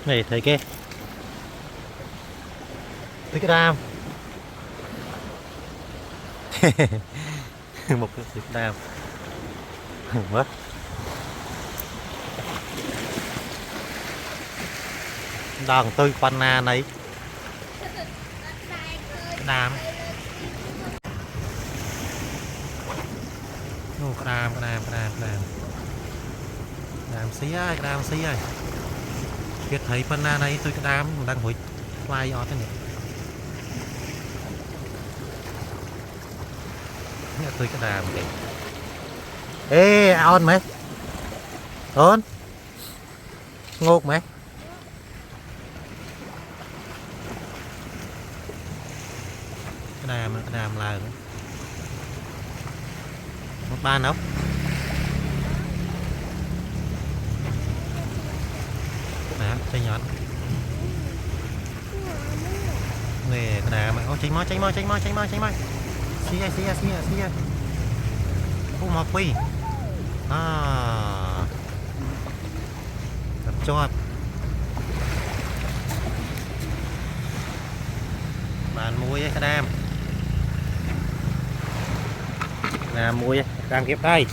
này thấy cái đam một cái đam mất đòn tôi panna này đam đam xí ai biết thấy panna này tôi cái đam đang hồi fly ở thế này tôi cái đàm kìa ê on mày on ngột mày cái đàm là một ba nóc nè chơi nhọn nè cái đàm ô cháy mói xí ô một phi tập cho bạn muối cái đam muối đam kẹp đây